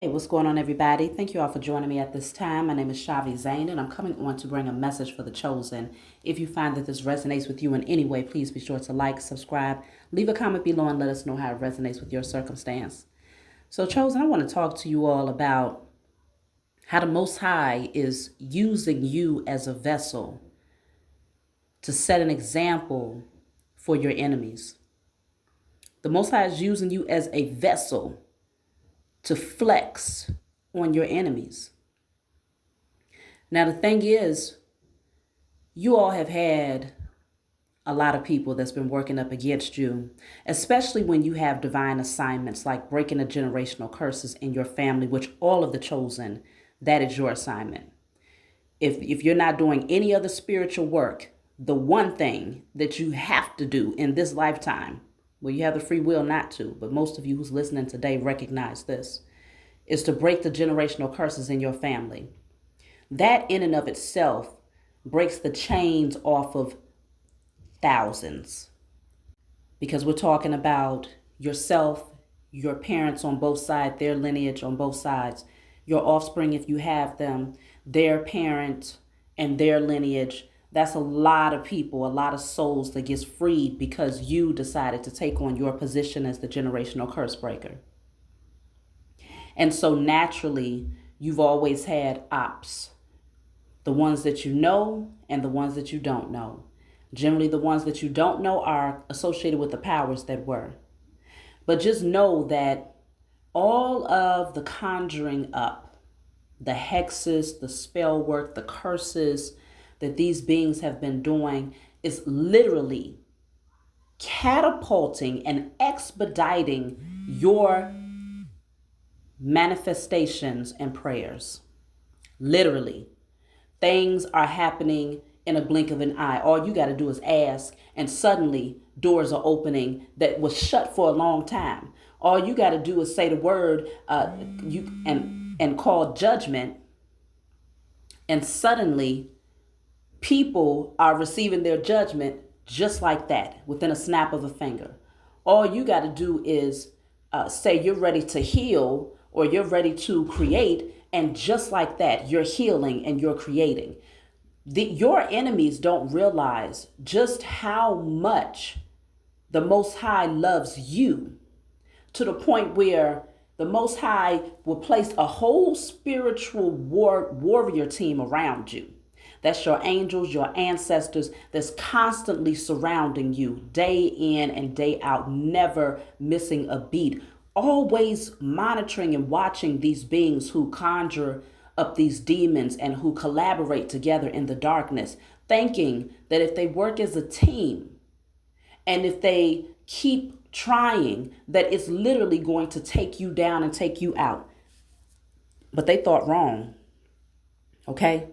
Hey, what's going on, everybody? Thank you all for joining me at this time. My name is Shavi Zane, and I'm coming on to bring a message for the chosen. If you find that this resonates with you in any way, please be sure to like, subscribe, leave a comment below, and let us know how it resonates with your circumstance. So, chosen, I want to talk to you all about how the Most High is using you as a vessel to set an example for your enemies. The Most High is using you as a vessel to flex on your enemies. Now, the thing is, you all have had a lot of people that's been working up against you, especially when you have divine assignments like breaking the generational curses in your family, which all of the chosen, that is your assignment. If you're not doing any other spiritual work, the one thing that you have to do in this lifetime, well, you have the free will not to, but most of you who's listening today recognize this, is to break the generational curses in your family. That in and of itself breaks the chains off of thousands, because we're talking about yourself, your parents on both sides, their lineage on both sides, your offspring, if you have them, their parent and their lineage. That's a lot of people, a lot of souls that gets freed because you decided to take on your position as the generational curse breaker. And so naturally, you've always had ops, the ones that you know and the ones that you don't know. Generally, the ones that you don't know are associated with the powers that were. But just know that all of the conjuring up, the hexes, the spell work, the curses that these beings have been doing is literally catapulting and expediting your manifestations and prayers. Literally. Things are happening in a blink of an eye. All you got to do is ask, and suddenly doors are opening that was shut for a long time. All you got to do is say the word, and call judgment, and suddenly people are receiving their judgment just like that, within a snap of a finger. All you got to do is say you're ready to heal or you're ready to create, and just like that, you're healing and you're creating. Your enemies don't realize just how much the Most High loves you, to the point where the Most High will place a whole spiritual warrior team around you. That's your angels, your ancestors, that's constantly surrounding you day in and day out, never missing a beat, always monitoring and watching these beings who conjure up these demons and who collaborate together in the darkness, thinking that if they work as a team and if they keep trying, that it's literally going to take you down and take you out. But they thought wrong. Okay?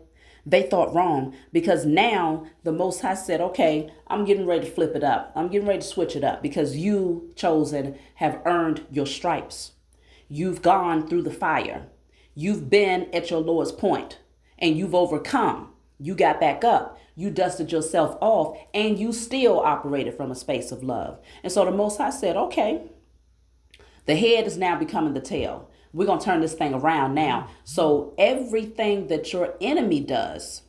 They thought wrong, because now the Most High said, okay, I'm getting ready to flip it up. I'm getting ready to switch it up, because you, chosen, have earned your stripes. You've gone through the fire. You've been at your lowest point and you've overcome. You got back up. You dusted yourself off and you still operated from a space of love. And so the Most High said, okay, the head is now becoming the tail. We're going to turn this thing around now. So everything that your enemy does,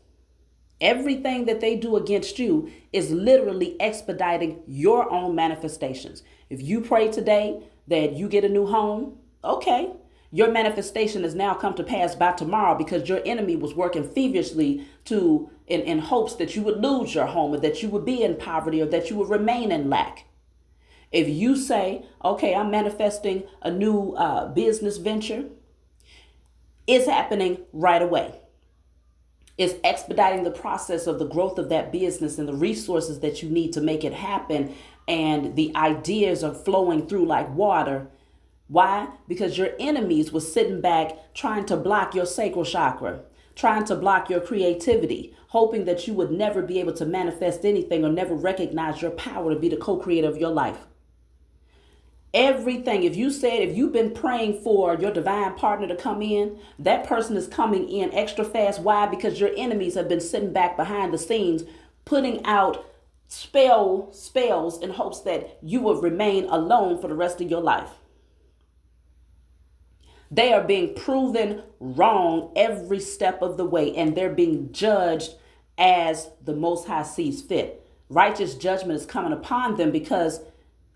everything that they do against you, is literally expediting your own manifestations. If you pray today that you get a new home, okay, your manifestation has now come to pass by tomorrow, because your enemy was working feverishly in hopes that you would lose your home, or that you would be in poverty, or that you would remain in lack. If you say, okay, I'm manifesting a new business venture, it's happening right away. It's expediting the process of the growth of that business and the resources that you need to make it happen. And the ideas are flowing through like water. Why? Because your enemies were sitting back trying to block your sacral chakra, trying to block your creativity, hoping that you would never be able to manifest anything or never recognize your power to be the co-creator of your life. Everything, if you've been praying for your divine partner to come in, that person is coming in extra fast. Why? Because your enemies have been sitting back behind the scenes, putting out spells in hopes that you will remain alone for the rest of your life. They are being proven wrong every step of the way, and they're being judged as the Most High sees fit. Righteous judgment is coming upon them because,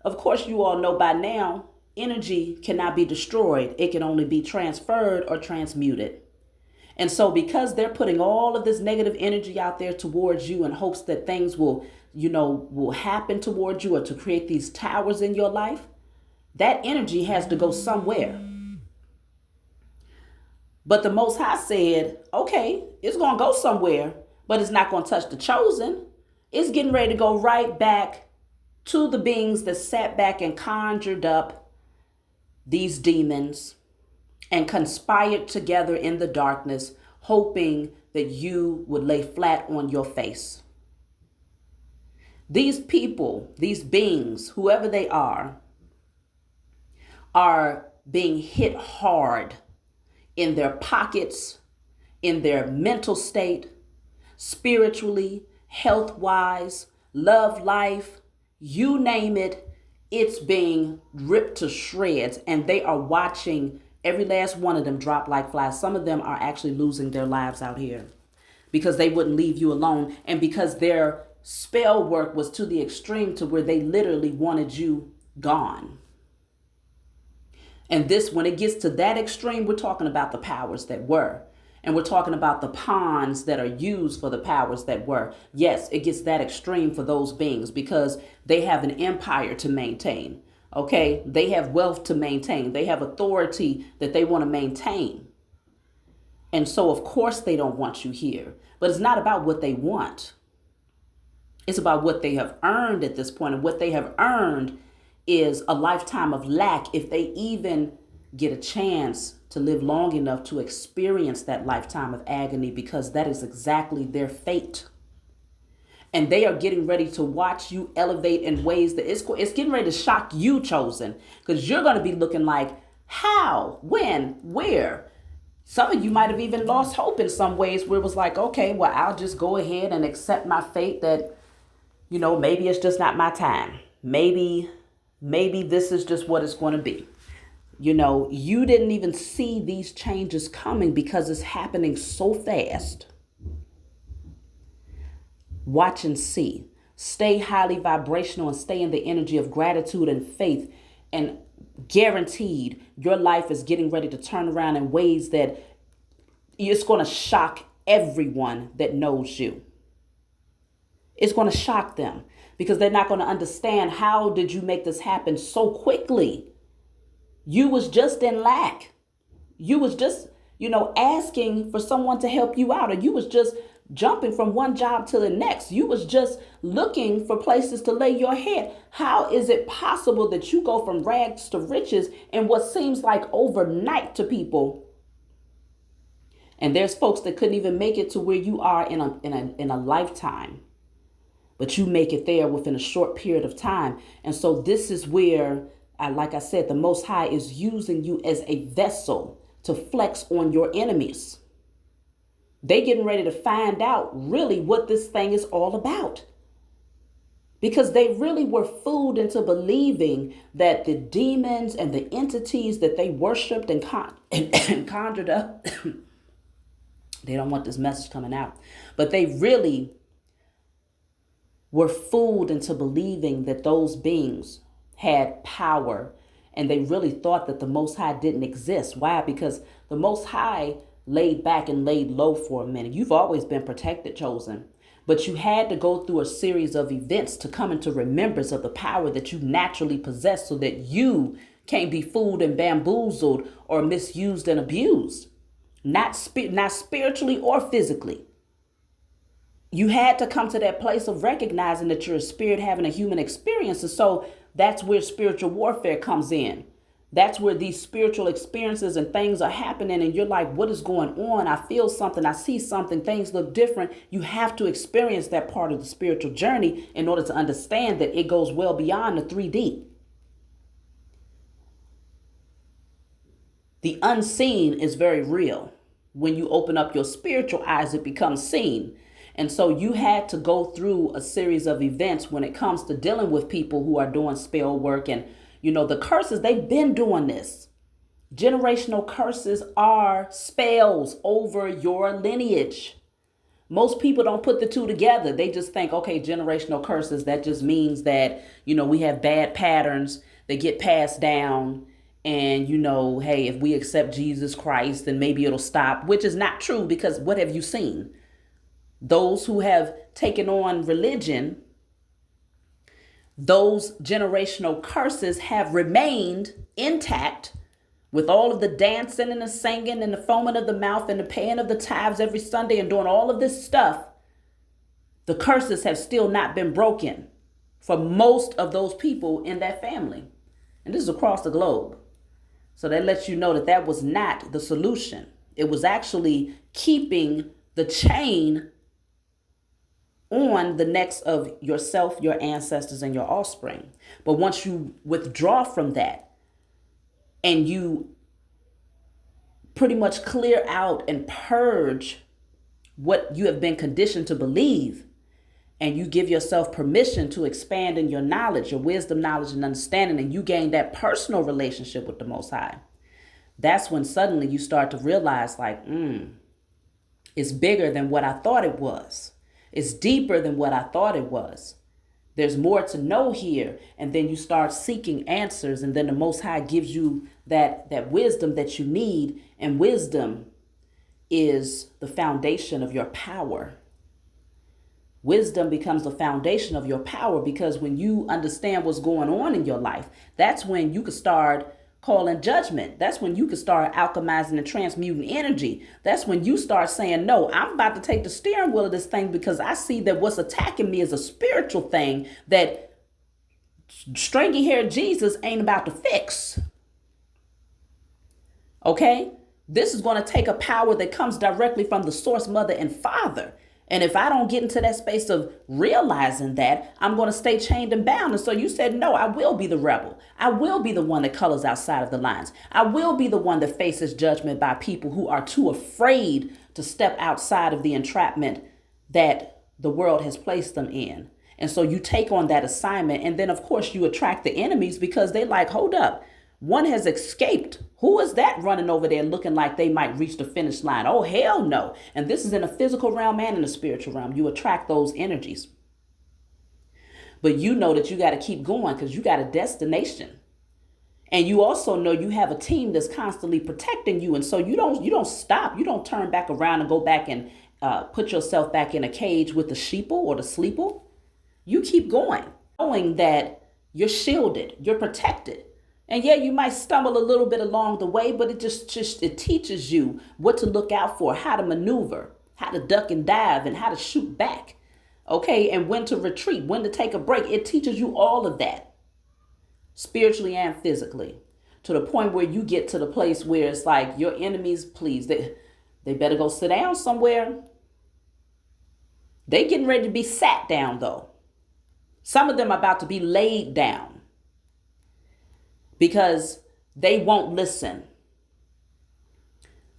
of course, you all know by now, energy cannot be destroyed. It can only be transferred or transmuted. And so because they're putting all of this negative energy out there towards you in hopes that things will happen towards you or to create these towers in your life, that energy has to go somewhere. But the Most High said, okay, it's going to go somewhere, but it's not going to touch the chosen. It's getting ready to go right back to the beings that sat back and conjured up these demons and conspired together in the darkness, hoping that you would lay flat on your face. These people, these beings, whoever they are being hit hard in their pockets, in their mental state, spiritually, health-wise, love life, you name it, it's being ripped to shreds, and they are watching every last one of them drop like flies. Some of them are actually losing their lives out here because they wouldn't leave you alone, and because their spell work was to the extreme to where they literally wanted you gone. And this, when it gets to that extreme, we're talking about the powers that were. And we're talking about the pawns that are used for the powers that were. Yes, it gets that extreme for those beings because they have an empire to maintain. Okay, they have wealth to maintain. They have authority that they want to maintain. And so, of course, they don't want you here. But it's not about what they want. It's about what they have earned at this point. And what they have earned is a lifetime of lack if they even get a chance to live long enough to experience that lifetime of agony, because that is exactly their fate. And they are getting ready to watch you elevate in ways that it's getting ready to shock you, chosen, because you're going to be looking like, how, when, where? Some of you might have even lost hope in some ways where it was like, okay, well, I'll just go ahead and accept my fate that, maybe it's just not my time. Maybe this is just what it's going to be. You didn't even see these changes coming because it's happening so fast. Watch and see. Stay highly vibrational and stay in the energy of gratitude and faith. And guaranteed, your life is getting ready to turn around in ways that it's going to shock everyone that knows you. It's going to shock them because they're not going to understand, how did you make this happen so quickly? You was just in lack. You was just, asking for someone to help you out, or you was just jumping from one job to the next. You was just looking for places to lay your head. How is it possible that you go from rags to riches in what seems like overnight to people? And there's folks that couldn't even make it to where you are in a lifetime, but you make it there within a short period of time. And so this is where, like I said, the Most High is using you as a vessel to flex on your enemies. They getting ready to find out really what this thing is all about, because they really were fooled into believing that the demons and the entities that they worshipped and conjured up, they don't want this message coming out, but they really were fooled into believing that those beings had power, and they really thought that the Most High didn't exist. Why? Because the Most High laid back and laid low for a minute. You've always been protected, chosen, but you had to go through a series of events to come into remembrance of the power that you naturally possess, so that you can't be fooled and bamboozled or misused and abused, not spiritually or physically. You had to come to that place of recognizing that you're a spirit having a human experience. And so that's where spiritual warfare comes in. That's where these spiritual experiences and things are happening. And you're like, what is going on? I feel something. I see something. Things look different. You have to experience that part of the spiritual journey in order to understand that it goes well beyond the 3D. The unseen is very real. When you open up your spiritual eyes, it becomes seen. And so you had to go through a series of events when it comes to dealing with people who are doing spell work. And, the curses, they've been doing this. Generational curses are spells over your lineage. Most people don't put the two together. They just think, okay, generational curses, that just means that, we have bad patterns that get passed down. And, hey, if we accept Jesus Christ, then maybe it'll stop, which is not true, because what have you seen? Those who have taken on religion, those generational curses have remained intact, with all of the dancing and the singing and the foaming of the mouth and the paying of the tithes every Sunday and doing all of this stuff. The curses have still not been broken for most of those people in that family. And this is across the globe. So that lets you know that that was not the solution. It was actually keeping the chain on the necks of yourself, your ancestors, and your offspring. But once you withdraw from that, and you pretty much clear out and purge what you have been conditioned to believe, and you give yourself permission to expand in your knowledge, your wisdom, knowledge, and understanding, and you gain that personal relationship with the Most High, that's when suddenly you start to realize, like, it's bigger than what I thought it was. It's deeper than what I thought it was. There's more to know here. And then you start seeking answers. And then the Most High gives you that wisdom that you need. And wisdom is the foundation of your power. Wisdom becomes the foundation of your power, because when you understand what's going on in your life, that's when you can start calling judgment. That's when you can start alchemizing and transmuting energy. That's when you start saying, no, I'm about to take the steering wheel of this thing, because I see that what's attacking me is a spiritual thing that stringy haired Jesus ain't about to fix. Okay? This is going to take a power that comes directly from the source, mother, and father. And if I don't get into that space of realizing that, I'm going to stay chained and bound. And so you said, no, I will be the rebel. I will be the one that colors outside of the lines. I will be the one that faces judgment by people who are too afraid to step outside of the entrapment that the world has placed them in. And so you take on that assignment. And then, of course, you attract the enemies, because they like, hold up. One has escaped. Who is that running over there looking like they might reach the finish line? Oh, hell no. And this is in a physical realm and in a spiritual realm. You attract those energies. But you know that you got to keep going, because you got a destination. And you also know you have a team that's constantly protecting you. And so you don't stop. You don't turn back around and go back and put yourself back in a cage with the sheeple or the sleeple. You keep going, knowing that you're shielded, you're protected. And yeah, you might stumble a little bit along the way, but it teaches you what to look out for, how to maneuver, how to duck and dive, and how to shoot back. Okay, and when to retreat, when to take a break. It teaches you all of that, spiritually and physically, to the point where you get to the place where it's like your enemies, please, they better go sit down somewhere. They getting ready to be sat down, though. Some of them are about to be laid down, because they won't listen.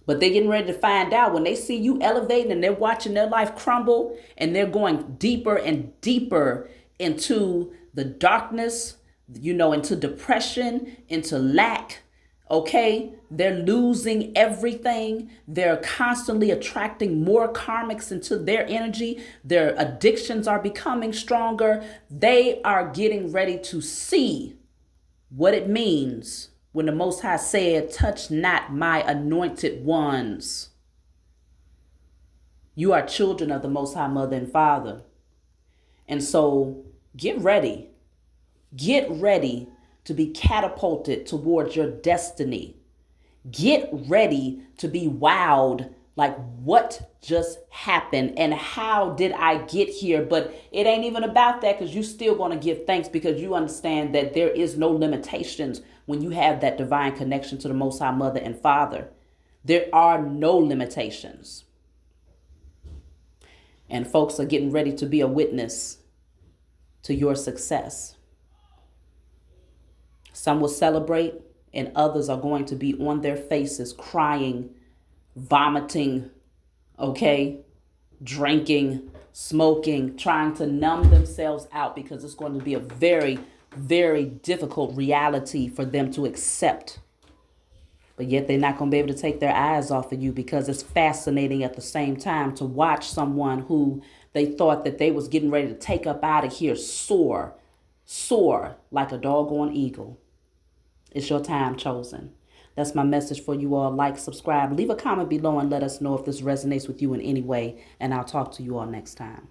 But they're getting ready to find out when they see you elevating and they're watching their life crumble, and they're going deeper and deeper into the darkness, into depression, into lack. Okay, they're losing everything. They're constantly attracting more karmics into their energy. Their addictions are becoming stronger. They are getting ready to see what it means when the Most High said, touch not my anointed ones. You are children of the Most High, mother and father. And so get ready. Get ready to be catapulted towards your destiny. Get ready to be wowed, like, what just happened and how did I get here? But it ain't even about that, because you still going to give thanks, because you understand that there is no limitations when you have that divine connection to the Most High, mother and father. There are no limitations. And folks are getting ready to be a witness to your success. Some will celebrate, and others are going to be on their faces crying, vomiting, okay, drinking, smoking, trying to numb themselves out, because it's going to be a very, very difficult reality for them to accept. But yet they're not going to be able to take their eyes off of you, because it's fascinating at the same time to watch someone who they thought that they was getting ready to take up out of here soar like a doggone eagle. It's your time chosen. That's my message for you all. Like, subscribe, leave a comment below and let us know if this resonates with you in any way. And I'll talk to you all next time.